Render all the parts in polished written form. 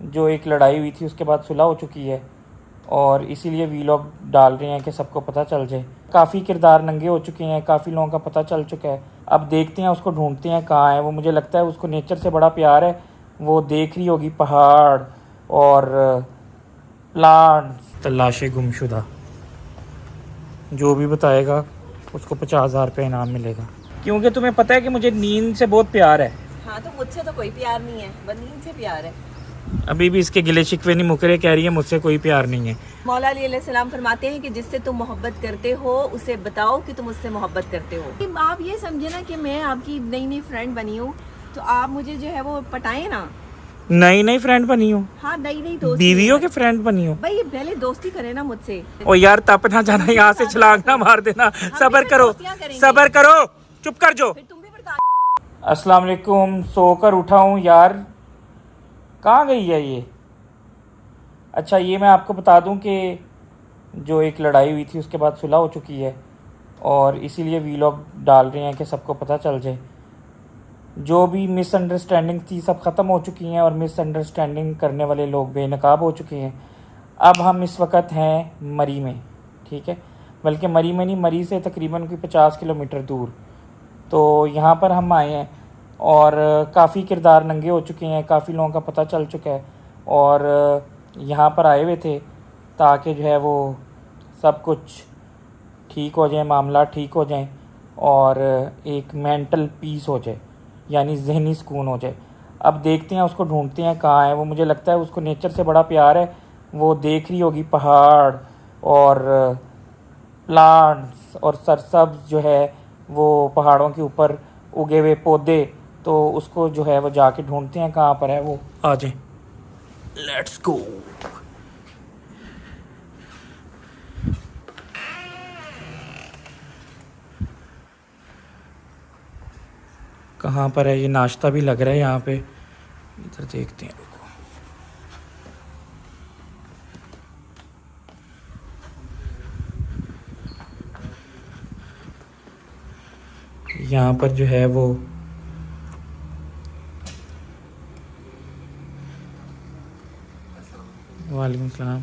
जो एक लड़ाई हुई थी उसके बाद सुलह हो चुकी है और इसीलिए वीलॉग डाल रहे हैं कि सबको पता चल जाए। काफ़ी किरदार नंगे हो चुके हैं, काफ़ी लोगों का पता चल चुका है। अब देखते हैं, उसको ढूंढते हैं कहाँ है वो। मुझे लगता है उसको नेचर से बड़ा प्यार है, वो देख रही होगी पहाड़ और प्लांट्स। तलाशे गुमशुदा, जो भी बताएगा उसको 50,000 रुपये इनाम मिलेगा। क्योंकि तुम्हें पता है कि मुझे नींद से बहुत प्यार है। हाँ, तो मुझसे तो कोई प्यार नहीं है, बस नींद से प्यार है। अभी भी इसके गिले शिकवे नहीं मुकरे, कह रही है मुझसे कोई प्यार नहीं है। मौला अली अलैहिस्सलाम फरमाते हैं कि जिससे तुम मोहब्बत करते हो उसे बताओ कि तुम उससे मोहब्बत करते हो। आप ये समझे ना कि मैं आपकी नई नई फ्रेंड बनी हूँ, तो आप मुझे जो है वो पटाए ना। नई नई फ्रेंड बनी हो? हाँ, नई नई दोस्ती। बीवियों के फ्रेंड बनी हो? भाई पहले दोस्ती करे ना मुझसे। ओ यार, तप ना जाना, यहाँ से छलांग ना मार देना। सबर करो, सबर करो, चुप कर जो। फिर तुम भी बता। अस्सलाम वालेकुम। सोकर उठा हूँ यार, कहाँ गई है ये? अच्छा, ये मैं आपको बता दूं कि जो एक लड़ाई हुई थी उसके बाद सुलह हो चुकी है और इसीलिए वीलॉग डाल रहे हैं कि सबको पता चल जाए। जो भी मिसअंडरस्टैंडिंग थी सब ख़त्म हो चुकी हैं और मिसअंडरस्टैंडिंग करने वाले लोग बेनकाब हो चुके हैं। अब हम इस वक्त हैं मरी में, ठीक है, बल्कि मरी में नहीं, मरी से तकरीबन कोई 50 किलोमीटर दूर। तो यहाँ पर हम आए हैं और काफ़ी किरदार नंगे हो चुके हैं, काफ़ी लोगों का पता चल चुका है और यहाँ पर आए हुए थे ताकि जो है वो सब कुछ ठीक हो जाए, मामला ठीक हो जाए और एक मेंटल पीस हो जाए, यानी जहनी सुकून हो जाए। अब देखते हैं, उसको ढूंढते हैं कहाँ है वो। मुझे लगता है उसको नेचर से बड़ा प्यार है, वो देख रही होगी पहाड़ और प्लांट्स और सरसब्ज जो है वो पहाड़ों के ऊपर उगे हुए पौधे। तो उसको जो है वो जाके ढूंढते हैं कहाँ पर है वो। आ जाए, लेट्स गो। कहाँ पर है ये? नाश्ता भी लग रहा है यहाँ पे, इधर देखते हैं। रुको, यहाँ पर जो है वो वालेकुम सलाम।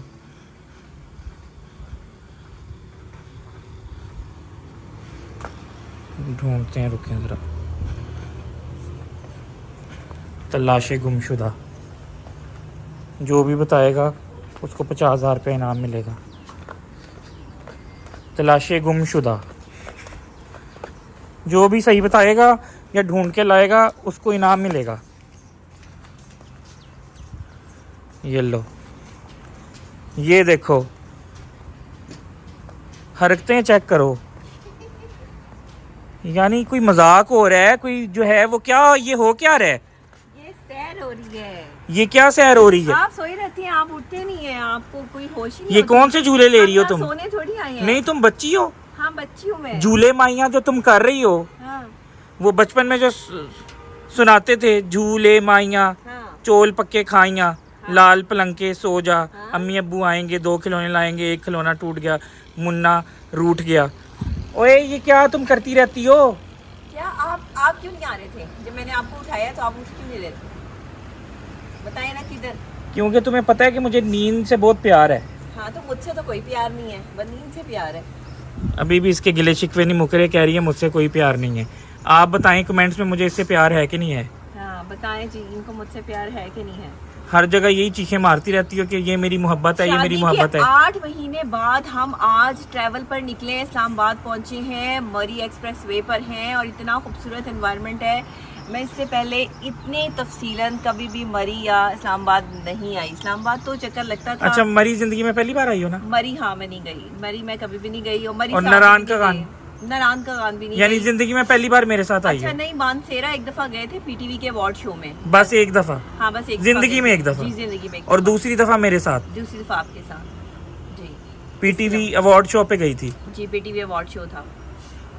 ढूंढते हैं, रुकें ज़रा। तलाशे गुमशुदा, जो भी बताएगा उसको 50,000 रुपये इनाम मिलेगा। तलाशे गुमशुदा, जो भी सही बताएगा या ढूंढ के लाएगा उसको इनाम मिलेगा। ये लो, ये देखो, हरकतें चेक करो, यानी कोई मजाक हो रहा है, कोई जो है वो क्या, ये हो क्या रहा है? ये सैर हो रही है। ये क्या सैर हो रही है? आप सोई रहती हैं, आप उठते नहीं हैं, आपको कोई होश ही नहीं। ये कौन से झूले ले रही हो तुम? सोने थोड़ी आए हैं। नहीं, तुम बच्ची हो। हाँ, बच्ची हूँ मैं। झूले माइया जो तुम कर रही हो, हाँ, वो बचपन में जो सुनाते थे, झूले माइया, हाँ, चोल पक्के खाइया, हाँ, लाल पलंके सो जा, हाँ, अम्मी अब्बू आएंगे, 2 खिलौने लाएंगे, एक खिलौना टूट गया, मुन्ना रूठ गया। ओए, ये क्या तुम करती रहती हो? क्या आप क्यों नहीं आ रहे थे? जब मैंने आपको उठाया तो आप उठ क्यों नहीं रहे थे? बताइए ना किधर। क्योंकि तुम्हें पता है कि मुझे नींद से बहुत प्यार है। हाँ, तो मुझसे तो कोई प्यार नहीं है, बस नींद से प्यार है। अभी भी इसके गिले शिकवे नहीं मुकरे, कह रही है मुझसे कोई प्यार नहीं है। आप बताएं कमेंट्स में, मुझे इससे प्यार है कि नहीं है? हाँ, बताएं जी, इनको मुझसे प्यार है कि नहीं है। हर जगह यही चीखें मारती रहती हो कि ये मेरी मोहब्बत है, ये मेरी मोहब्बत है। 8 महीने बाद हम आज ट्रैवल पर निकले, इस्लामाबाद पहुंचे हैं, मरी एक्सप्रेस वे पर हैं और इतना खूबसूरत एनवायरनमेंट है। मैं इससे पहले इतने तफसीलन कभी भी मरी या इस्लामाबाद नहीं आई। इस्लामाबाद तो चक्कर लगता था। अच्छा, मरी जिंदगी में पहली बार आई हो ना? मरी, हाँ, मैं नहीं गई मरी, मैं कभी भी नहीं गई। और मरी और नारायण का गान? नारायण का गान भी नहीं यानी गई। जिंदगी में पहली बार मेरे साथ आई अच्छा है? नहीं, मानसेरा एक दफा गए थे पीटीवी के अवार्ड शो में, बस एक दफा? हाँ, बस एक जिंदगी में एक दफा? जी, जिंदगी में एक और दफा। दूसरी दफा मेरे साथ? दूसरी दफा आपके साथ जी। पीटीवी अवार्ड शो पे गई थी जी, पीटीवी अवार्ड शो था।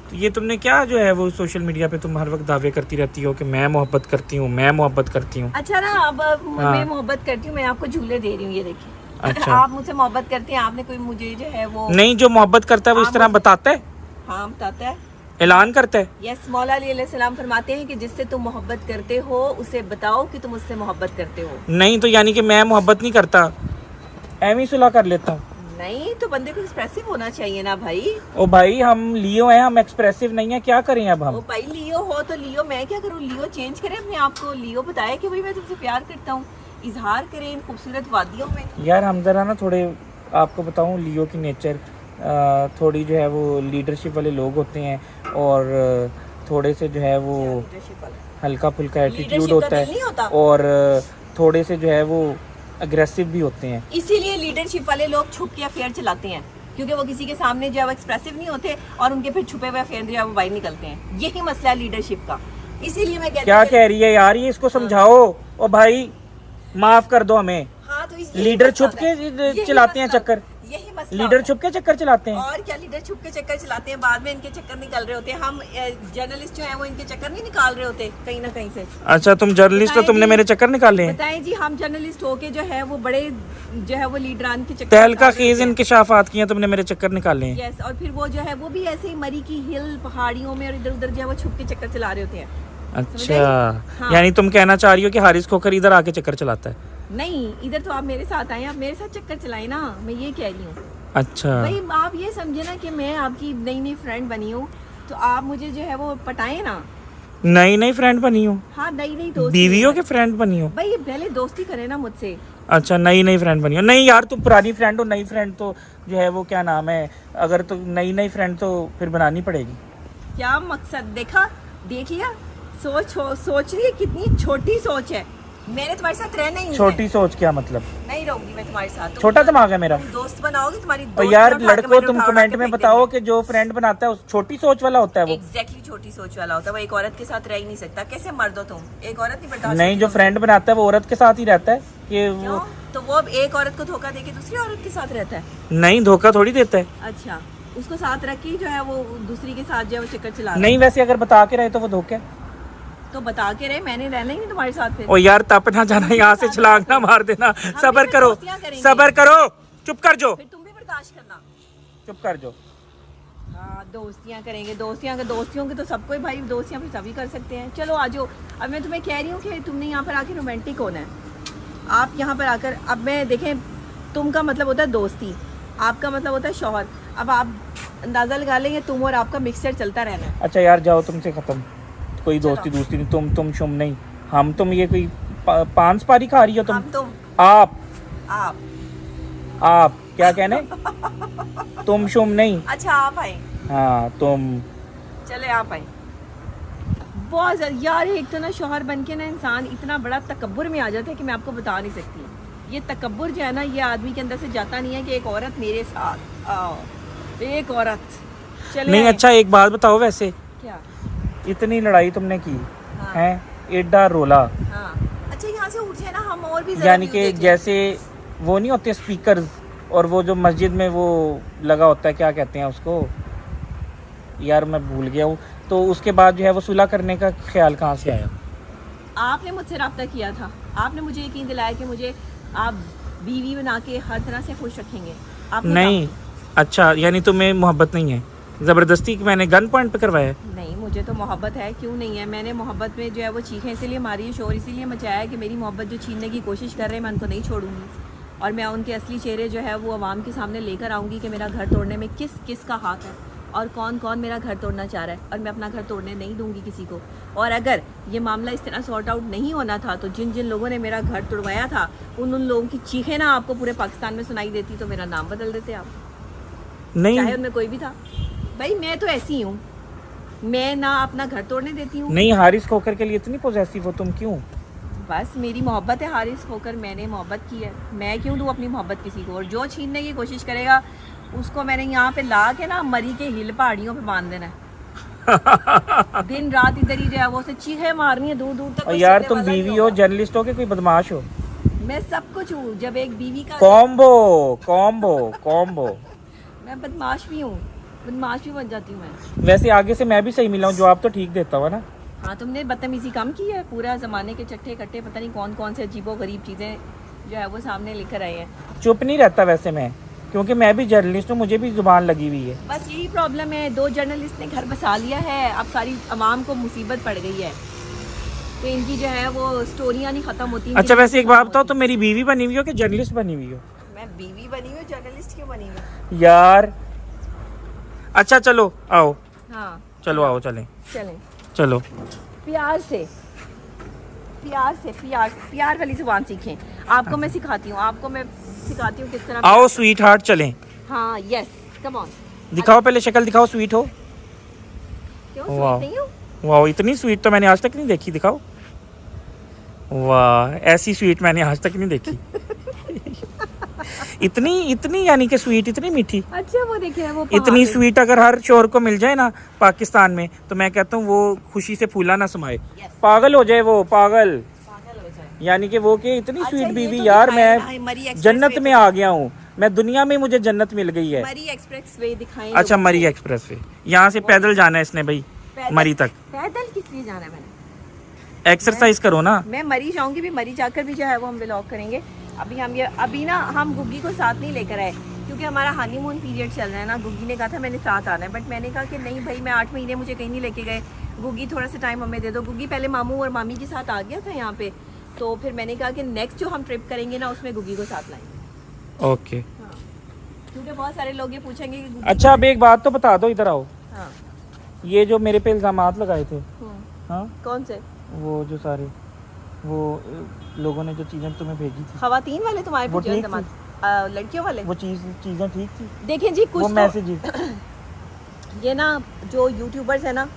तो ये तुमने क्या जो है वो सोशल मीडिया पे तुम हर वक्त दावे करती रहती हो कि मैं मोहब्बत करती हूँ, मैं मोहब्बत करती हूँ। अच्छा ना, अब हाँ। मैं मोहब्बत करती हूँ, मैं आपको झूले दे रही हूँ, ये देखिए। अच्छा। आप मुझसे मोहब्बत करते हैं, आपने कोई मुझे जो है वो। नहीं, जो मोहब्बत करता है वो इस तरह बताता है? हाँ, बताता है। ऐलान करता है। यस, मौला अली अलैहिस्सलाम फरमाते हैं कि जिससे तुम मोहब्बत करते हो उसे बताओ कि तुम उससे मोहब्बत करते हो। नहीं तो यानी कि मैं मोहब्बत नहीं करता, एम ही सुलह कर लेता हूँ। नहीं तो बंदे को एक्सप्रेसिव होना चाहिए ना भाई। ओ भाई हम लियो हैं, हम एक्सप्रेसिव नहीं है, क्या करें अब ओ हम। भाई लियो हो तो लियो, मैं क्या करूँ, लियो चेंज करें अपने आप को, लियो बताए कि भाई मैं तुमसे प्यार करता हूँ, इजहार करें इन खूबसूरत वादियों में। यार हम जरा ना थोड़े, आपको बताऊँ लियो की नेचर थोड़ी जो है वो लीडरशिप वाले लोग होते हैं और थोड़े से जो है वो हल्का फुल्का एटीट्यूड Leadership होता का दिल नहीं है होता। और थोड़े से जो है वो अग्रेसिव भी होते हैं। इसीलिए लीडरशिप वाले लोग छुप के अफेयर चलाते हैं, क्योंकि वो किसी के सामने जो है वो एक्सप्रेसिव नहीं होते और उनके फिर छुपे हुए अफेयर जो है वो बाहर निकलते हैं। यही मसला है लीडरशिप का। इसीलिए मैं कहती क्या हूँ कह रही है यार ये, इसको समझाओ। ओ भाई माफ कर दो हमें, हाँ तो लीडर छुप के चलाते हैं चक्कर, यही मसला लीडर होता है। छुप के चक्कर चलाते हैं। और क्या लीडर छुप के चक्कर चलाते हैं, बाद में इनके चक्कर निकल रहे होते हैं। हम जर्नलिस्ट जो हैं वो इनके चक्कर नहीं निकाल रहे होते कहीं ना कहीं से। अच्छा तुम जर्नलिस्ट हो, बताएं तुमने जी। मेरे चक्कर निकाले हैं। बताएं जी, हम जर्नलिस्ट होके जो है वो बड़े जो है वो लीडरान के चक्कर तहलका निकाल रहे खेज होते हैं। इंकिशाफात किए तुमने मेरे चक्कर निकाले हैं। यस, और फिर वो जो है वो भी ऐसे ही मरी की हिल पहाड़ियों में और इधर उधर जो है वो छुप के चक्कर चला रहे होते हैं। अच्छा हाँ। यानी तुम कहना चाह रही हो कि हारिस खोकर इधर आके चक्कर चलाता है। नहीं, इधर तो आप मेरे साथ आए, आप मेरे साथ चक्कर चलाए ना, मैं ये कह रही हूँ। अच्छा भाई आप ये समझे ना कि मैं आपकी नई नई फ्रेंड बनी हूँ, तो आप मुझे जो है वो पटाए ना। नई नई फ्रेंड बनी हो, हाँ नई नई दोस्ती बीवियों है। के फ्रेंड बनी हो। भाई पहले दोस्ती करे ना मुझसे। अच्छा नई नई फ्रेंड बनी हो। नहीं यार तुम पुरानी फ्रेंड हो, नई फ्रेंड तो जो है वो क्या नाम है, अगर तो नई नई फ्रेंड तो फिर बनानी पड़ेगी। क्या मकसद देखा, देख लिया, सोच रही है कितनी छोटी सोच है। मैंने तुम्हारे साथ रहना ही नहीं छोटी है। सोच क्या मतलब, नहीं रहूंगी मैं तुम्हारे साथ। तुम छोटा दिमाग है मेरा। तुम दोस्त बनाओगे, तुम्हारी और यार लड़कों तुम कमेंट में बताओ कि जो फ्रेंड बनाता है उस छोटी सोच वाला होता है वो। एग्जैक्टली छोटी सोच वाला होता है वो। एक औरत के साथ रह ही नहीं सकता। कैसे मर्द हो तुम, एक औरत नहीं बर्दाश्त नहीं जो करती फ्रेंड बनाता है वो औरत के साथ ही रहता है कि तुम? वो। क्यों? तो वो अब एक औरत को धोखा देके दूसरी औरत के साथ रहता है। नहीं धोखा थोड़ी देता है। अच्छा, उसको साथ रख के जो है वो दूसरी के साथ जो है वो चक्कर चला रहा है। नहीं वैसे अगर बता के रहे तो वो धोखा है। तो बता के रहे, मैंने रहना ही नहीं तुम्हारे साथ फिर। ओ यार तप ना जाना, यहाँ से छलांग ना मार देना। सबर फिर करो, दोस्तियां करेंगे। सबर करो, चुप कर जो, फिर तुम भी बर्दाश्त करना। चुप कर जो। हाँ दोस्तियाँ करेंगे, दोस्तियों के तो सबको ही भाई, दोस्तियाँ फिर सभी कर सकते हैं। चलो आ जाओ। अब मैं तुम्हें कह रही हूँ कि तुमने यहाँ पर आके रोमांटिक होना है। आप यहाँ पर आकर, अब मैं देखें, तुम का मतलब होता है दोस्ती, आपका मतलब होता है शौहर। अब आप अंदाज़ा लगा लेंगे, तुम और आपका मिक्सचर चलता रहना है। अच्छा यार जाओ तुमसे खत्म, कोई दोस्ती दोस्ती नहीं। तुम शुम नहीं, हम तुम ये कोई पान सुपारी खा रही हो तुम। हम तुम आप आप क्या कहने, तुम शुम नहीं। अच्छा आप आए, हाँ तुम। चले आप आए। बहुत यार, एक तो ना शौहर बन के ना इंसान इतना बड़ा तकब्बुर में आ जाता है कि मैं आपको बता नहीं सकती। ये तकब्बुर जो है ना, ये आदमी के अंदर से जाता नहीं है कि एक औरत मेरे साथ आओ, एक औरत चले नहीं आए। अच्छा एक बात बताओ, वैसे क्या? इतनी लड़ाई तुमने की हाँ। है, एडा रोला, हाँ अच्छा, यहाँ से उठ जाए ना, हम और भी ज़रा यानी view कि देख लें। जैसे वो नहीं होते स्पीकर्स, और वो जो मस्जिद में वो लगा होता है, क्या कहते हैं उसको यार मैं भूल गया हूँ। तो उसके बाद जो है वो सुलह करने का ख्याल कहाँ से आया? आपने मुझसे रब्ता किया था, आपने मुझे यकीन दिलाया कि मुझे आप बीवी बना के हर तरह से खुश रखेंगे। आपने नहीं अच्छा, यानी तुम्हें मोहब्बत नहीं है, ज़बरदस्ती मैंने गन पॉइंट पे करवाया है? नहीं, मुझे तो मोहब्बत है, क्यों नहीं है। मैंने मोहब्बत में जो है वो चीखें इसीलिए मारी है, शोर इसीलिए मचाया है कि मेरी मोहब्बत जो छीनने की कोशिश कर रहे हैं मैं उनको नहीं छोड़ूंगी, और मैं उनके असली चेहरे जो है वो आवाम के सामने लेकर आऊँगी कि मेरा घर तोड़ने में किस किस का हाथ है और कौन कौन मेरा घर तोड़ना चाह रहा है, और मैं अपना घर तोड़ने नहीं दूंगी किसी को। और अगर ये मामला इस तरह सॉर्ट आउट नहीं होना था तो जिन जिन लोगों ने मेरा घर तोड़वाया था उन लोगों की चीखें ना आपको पूरे पाकिस्तान में सुनाई देती तो मेरा नाम बदल देते आप, नहीं चाहे उनमें कोई भी था। भाई मैं तो ऐसी हूँ, मैं ना अपना घर तोड़ने देती हूँ। नहीं हारिस खोकर के लिए इतनी पॉजेसिव हो तुम, क्यों? बस मेरी मोहब्बत है हारिस होकर, मैंने मोहब्बत की है, मैं क्यों दूँ अपनी मोहब्बत किसी को। और जो छीनने की कोशिश करेगा उसको मैंने यहाँ पे ला के ना मरी के हिल पहाड़ियों पे बांध देना है। दिन रात इधर ही जो है वो से चीखें मारनी है दूर दूर तक। और कोई यार सुनने तुम वाला नहीं बीवी हो, होगा। जर्नलिस्ट हो के कोई बदमाश हो? मैं सब कुछ हूँ। जब एक बीवी का कॉम्बो कॉम्बो कॉम्बो। मैं बदमाश भी हूँ, बदमाश भी बन जाती हूँ मैं। वैसे आगे से मैं भी सही मिला हूँ, जवाब तो ठीक देता हुआ ना। हाँ तुमने बदतमीजी कम की है, पूरा ज़माने के चट्टे कट्टे पता नहीं कौन कौन से अजीबो गरीब चीज़ें जो है वो सामने लेकर आए हैं। चुप नहीं रहता वैसे मैं, क्योंकि मैं भी जर्नलिस्ट हूँ, मुझे भी जुबान लगी हुई है। बस यही प्रॉब्लम है, 2 जर्नलिस्ट ने घर बसा लिया है, अब सारी आवाम को मुसीबत पड़ गई है, तो इनकी जो है वो स्टोरियाँ नहीं ख़त्म होती। अच्छा वैसे एक बात बताओ, तो मेरी बीवी बनी हुई हो कि जर्नलिस्ट बनी हुई हो? मैं बीवी बनी हुई, जर्नलिस्ट क्यों बनी हुई? यार अच्छा चलो आओ, हाँ चलो आओ, चलें चलें। चलो। प्यार से प्यार वाली जुबान सीखें। आपको मैं सिखाती हूँ, किस तरह। आओ स्वीट हार्ट चलें। हाँ यस कम ऑन। दिखाओ पहले शक्ल दिखाओ, स्वीट हो। क्यों वाह। स्वीट नहीं हूँ? वाह इतनी स्वीट तो मैंने आज तक नहीं देखी, दिखाओ। वाह ऐसी स्वीट मैंने आज तक नहीं देखी। इतनी यानी कि स्वीट, इतनी मीठी। अच्छा वो देखिए वो इतनी स्वीट अगर हर शोहर को मिल जाए ना पाकिस्तान में, तो मैं कहता हूँ वो खुशी से फूला ना समाए, पागल हो जाए वो, पागल हो जाए। यानी कि वो कि इतनी स्वीट ये बीवी। तो यार दिखाएं ना, मैं मरी एक्सप्रेस जन्नत वे में आ गया हूँ, मैं दुनिया में मुझे जन्नत मिल गई है। मरी एक्सप्रेस वे दिखाएं। अच्छा मरी एक्सप्रेस वे, यहाँ से पैदल जाना है इसने भाई मरी तक। पैदल किस लिए जाना है मैंने? एक्सरसाइज करो ना। मैं मरी जाऊंगी भी, मरी जाकर भी जो है वो हम व्लॉग करेंगे। अभी ना हम गुग्गी को साथ नहीं लेकर आए, क्योंकि हमारा हनीमून पीरियड चल रहा है ना। गुग्गी ने कहा था मैंने साथ आना है, बट मैंने कहा कि नहीं भाई, मैं 8 महीने मुझे कहीं नहीं लेके गए, गुग्गी थोड़ा सा टाइम हमें दे दो। गुग्गी पहले मामू और मामी के साथ आ गया था यहाँ पे, तो फिर मैंने कहा कि नेक्स्ट जो हम ट्रिप करेंगे ना उसमें गुग्गी को साथ लाएंगे। ओके हाँ, क्योंकि बहुत सारे लोग ये पूछेंगे कि अच्छा अब एक बात तो बता दो, इधर आओ। हाँ ये जो मेरे पे इल्जामात लगाए थे, हाँ कौन से? वो जो सारे वो लोगों ने जो चीजें तुम्हें भेजी थी, खवातीन वाले तुम्हारे वो पूछे ठीक इल्जामात? लड़कियों वाले? वो चीजें ठीक थी? देखें जी कुछ वो तो मैसेजेस ये ना जो यूट्यूबर्स है ना,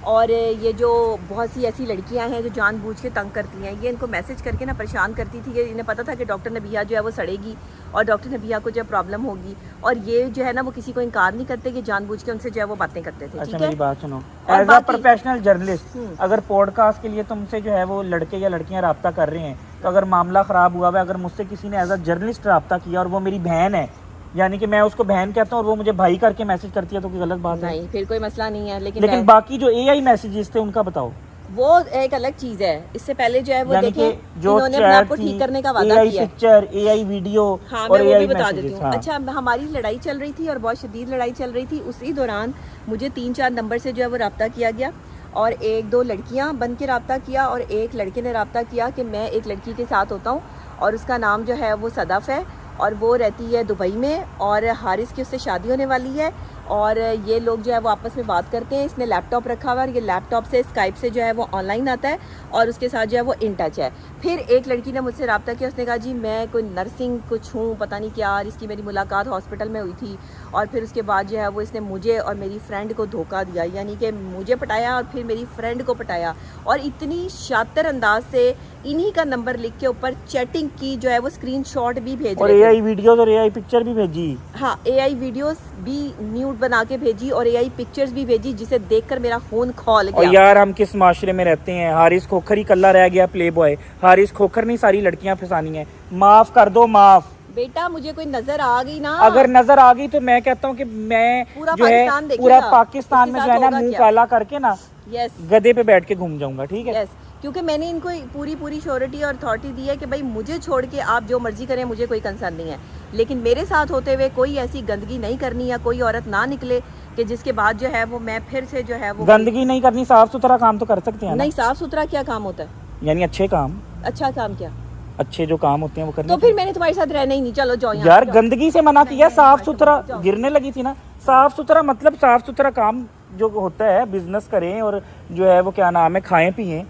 और ये जो बहुत सी ऐसी लड़कियां हैं जो जानबूझ के तंग करती हैं, ये इनको मैसेज करके ना परेशान करती थी कि इन्हें पता था कि डॉक्टर नबिया जो है वो सड़ेगी और डॉक्टर नबिया को जो प्रॉब्लम होगी, और ये जो है ना वो किसी को इनकार नहीं करते कि जानबूझ के उनसे जो है वो बातें करते थे। अच्छा ठीक मेरी है, बात सुनो, और एज अ बाकी- प्रोफेशनल जर्नलिस्ट अगर पॉडकास्ट के लिए तुमसे जो है वो लड़के या लड़कियां रब्ता कर रहे हैं, तो अगर मामला ख़राब हुआ है, अगर मुझसे किसी ने एज अ जर्नलिस्ट रब्ता किया और वो मेरी बहन है, यानी कि मैं उसको बहन कहता हूँ और वो मुझे भाई करके मैसेज करती है, तो कोई गलत बात है? नहीं फिर कोई मसला नहीं है, लेकिन बाकी जो एआई मैसेजेस थे उनका बताओ। वो एक अलग चीज है। इससे पहले जो है वो यानी देखें, कि जो इन्होंने अपने आप को ठीक करने का वादा एआई किया है। पिक्चर, एआई वीडियो, हाँ और मैं वो एआई भी बता देती मैसेजेस। हूँ। हाँ। अच्छा हमारी लड़ाई चल रही थी और बहुत शदीद लड़ाई चल रही थी, उसी दौरान मुझे 3-4 नंबर से जो है वो रब्ता किया गया, और 1-2 लड़कियाँ बन के रब्ता किया और एक लड़के ने रब्ता किया कि मैं एक लड़की के साथ होता हूँ और उसका नाम जो है वो सदफ है और वो रहती है दुबई में, और हारिस की उससे शादी होने वाली है, और ये लोग जो है वो आपस में बात करते हैं। इसने लैपटॉप रखा हुआ है और ये लैपटॉप से स्काइप से जो है वो ऑनलाइन आता है और उसके साथ जो है वो इन टच है। फिर एक लड़की ने मुझसे रब्ता किया, उसने कहा जी मैं कोई नर्सिंग कुछ हूँ पता नहीं क्या, और इसकी मेरी मुलाकात हॉस्पिटल में हुई थी, और फिर उसके बाद जो है वो इसने मुझे और मेरी फ्रेंड को धोखा दिया, यानी कि मुझे पटाया और फिर मेरी फ्रेंड को पटाया, और इतनी शातिर अंदाज से इन्हीं का नंबर लिख के ऊपर चैटिंग की, जो है वो स्क्रीनशॉट भी भेज और रहे थे। एआई वीडियोस और एआई पिक्चर भी भेजी। हाँ एआई वीडियोस भी म्यूट बना के भेजी और एआई पिक्चर्स भी भेजी, जिसे देखकर मेरा खून खौल और गया। यार हम किस माशरे में रहते हैं, हारिस खोखर ही कल्ला रह गया प्ले बॉय, हारिस खोखर नहीं सारी लड़कियां फंसानी है, माफ कर दो माफ। बेटा मुझे कोई नजर आ गई ना, अगर नजर आ गई तो मैं कहता हूँ कि मैं पूरा जो है पाकिस्तान देखेगा, पूरा पाकिस्तान में उसके जो है साथ ना होगा मुंह क्या? काला करके ना यस गधे पे बैठ के घूम जाऊंगा, ठीक है? यस, क्योंकि मैंने इनको पूरी श्योरिटी और अथॉरिटी दी है कि भाई मुझे छोड़ के आप जो मर्जी करें, मुझे कोई कंसर्न नहीं है, लेकिन मेरे साथ होते हुए कोई ऐसी गंदगी नहीं करनी या कोई औरत ना निकले कि जिसके बाद जो है वो मैं फिर से जो है वो गंदगी नहीं करनी, साफ सुथरा काम तो कर सकते हैं ना? नहीं, साफ सुथरा क्या काम होता है? यानी अच्छे काम, अच्छा काम क्या? अच्छे जो काम होते हैं वो करने तो फिर मैंने तुम्हारे साथ रहना ही नहीं, चलो जाओ यहाँ, यार जाओ। गंदगी से मना किया, नहीं, साफ नहीं, सुथरा जाओ। गिरने लगी थी ना, साफ सुथरा मतलब साफ सुथरा काम जो होता है, बिजनेस करें और जो है वो क्या नाम है खाएं पिएं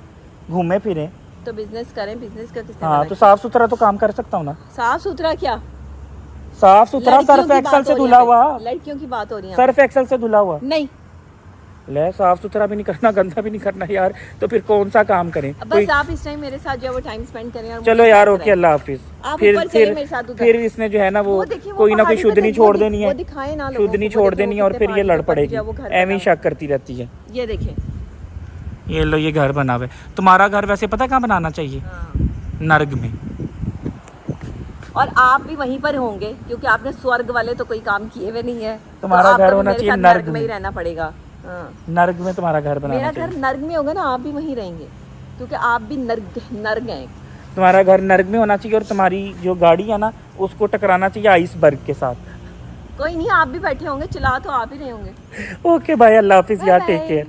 घूमें फिरें, तो बिजनेस करें, बिजनेस का किसने हाँ मना तो किया? साफ सुथरा तो काम कर सकता हूँ ना। साफ सुथरा क्या? साफ सुथरा लड़कियों सर्फ की एक्सल बात से हो रही धुला है, हुआ, लड़कियों की बात हो रही है। सर्फ एक्सल से धुला हुआ नहीं, ले, साफ सुथरा भी नहीं करना गंदा भी नहीं करना यार, तो फिर कौन सा काम करें? बस आप इस टाइम मेरे साथ जो है वो टाइम स्पेंड करें और चलो मुझे यार साथ ओके रहें। अल्लाह हाफिज। आप फिर ऊपर चले फिर मेरे साथ उधर। फिर इसने जो है ना वो देखिए, वो कोई ना कोई पहाड़ी पे शुद्धनी वो छोड़ दि- देनी वो है, दिखाए ना लोगों शुद्धनी को, छोड़ वो देखो देनी है और कितने फिर ये पहाड़ी लड़ के ऊपर पड़ेगी, जो है वो घर एवं बना ही शक करती रहती है। ये देखें, ये लो ये घर बना हुआ है, तुम्हारा घर वैसे पता कहाँ बनाना चाहिए? हाँ। नर्ग में। और आप भी वहीं पर होंगे क्योंकि आपने स्वर्ग वाले तो कोई काम किए हुए नहीं है, तुम्हारा तो घर आपको होना मेरे चाहिए साथ नर्ग में में। ही रहना पड़ेगा। हाँ। नर्ग में तुम्हारा घर बनाना मेरा चाहिए। घर नर्ग में होगा ना, आप भी वहीं रहेंगे क्योंकि आप भी नर्ग हैं। तुम्हारा घर नर्ग में होना चाहिए और तुम्हारी जो गाड़ी है ना उसको टकराना चाहिए आइसबर्ग के साथ। कोई नहीं, आप भी बैठे होंगे, चला तो आप ही रहे होंगे। ओके बाय, अल्लाह हाफिज़ यार, Bye टेक bye. केयर।